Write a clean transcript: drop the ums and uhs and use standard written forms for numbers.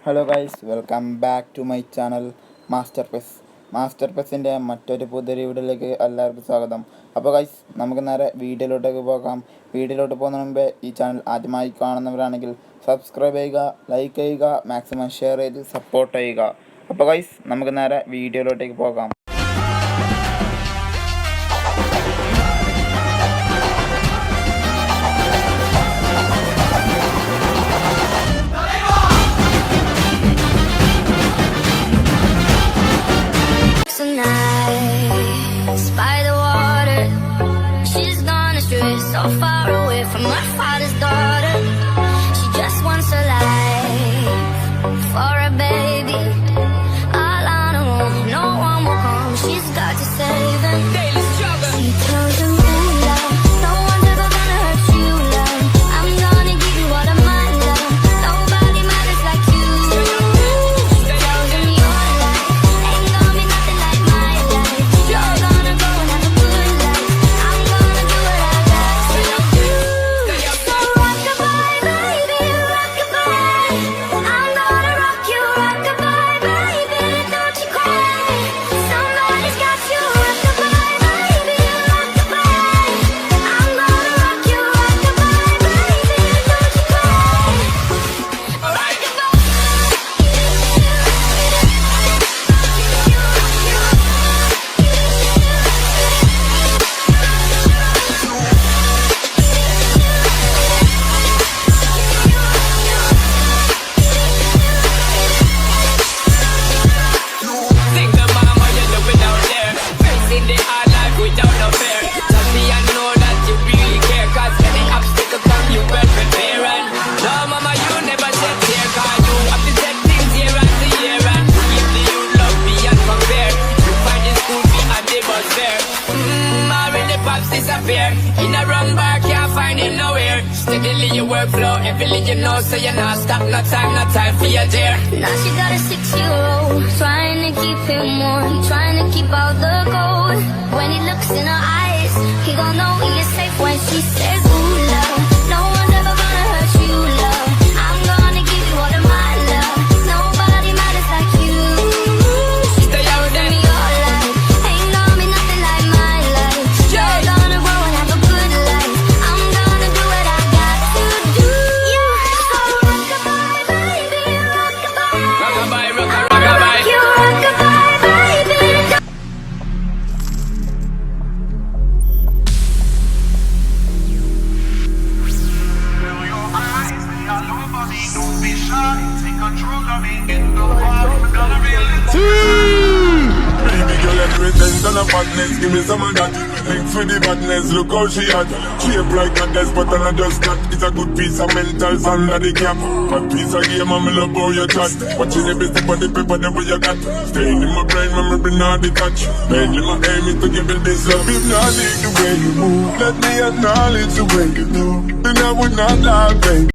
Hello guys, welcome back to my channel master പെസിൻ്റെ മറ്റൊരു പുതിയ വീഡിയോയിലേക്ക് എല്ലാവർക്കും സ്വാഗതം. അപ്പോൾ ഗൈസ്, നമുക്ക് നേരെ വീഡിയോയിലോട്ടേക്ക് പോകാം. വീഡിയോയിലോട്ട് പോകുന്നതിന് മുമ്പേ ഈ ചാനൽ ആദ്യമായി കാണുന്നവരാണെങ്കിൽ സബ്സ്ക്രൈബ് ചെയ്യുക, ലൈക്ക് ചെയ്യുക, മാക്സിമം ഷെയർ ചെയ്ത് സപ്പോർട്ട് ചെയ്യുക. അപ്പോൾ ഗൈസ്, നമുക്ക് നേരെ വീഡിയോയിലോട്ടേക്ക് പോകാം. By the water, she's gone astray, so far away from her father's daughter. She just wants a life for a baby, all on her own. No one will come. She's got to save him. She tells him, "Ooh, love, no one's ever gonna hurt you, love. I'm gonna give you all of my love. Nobody matters like you." She tells him, "Your life ain't gonna be nothing like my life. You're gonna go and have a good life. I'm gonna do what I got to do." So rock-a-bye, baby, rock-a-bye. I'm gonna rock you, rock-a-bye, baby. Don't you cry. Somebody's got you, rock-a-bye, baby, rock-a-bye. I'm gonna rock you, rock-a-bye, baby. Don't you cry. Rock-a-bye. Think the mama you doing out there, facing the hard life without no fear. Tell me I know that you really care, cause any obstacle come you well prepare. And no mama you never said here, cause you have to set things year after year. And give the youth love beyond compare. You find the school fee and the bus fare. Already pops disappear. In a wrong bar can't find him nowhere. Steadily your workflow, every you know, so you not stop, no time for your dear. Now she got a 6-year-old, trying to keep him warm, trying to keep out the cold. When he looks in her eyes, he gon' know he is safe when she says, "Ooh, love, no one's ever gonna hurt you, love. I'm gonna give you all of my love. Nobody matters like you." She tells me your life ain't gonna be nothing like my life. You're gonna grow and have a good life. I'm gonna do what I got to do. So rock-a-bye, baby, rock-a-bye. Rock-a-bye, rock-a-bye. Rock you, rock-a-bye, baby. Fill your eyes, they all over me. Don't be shy, take control of me. In the heart, gonna really Baby girl, represent on a badness, give me some of that. Thanks for the badness, look how she hot. Shape like a despot and I just got. It's a good piece of mental under the cap. A piece of game, I'm love how you chat. Watching every step of the paper, the way you got. Staying in my brain, memory not detached. Mainly my aim is to give you this love. If not like the way you move, let me acknowledge the way you do. Then I would not lie, baby.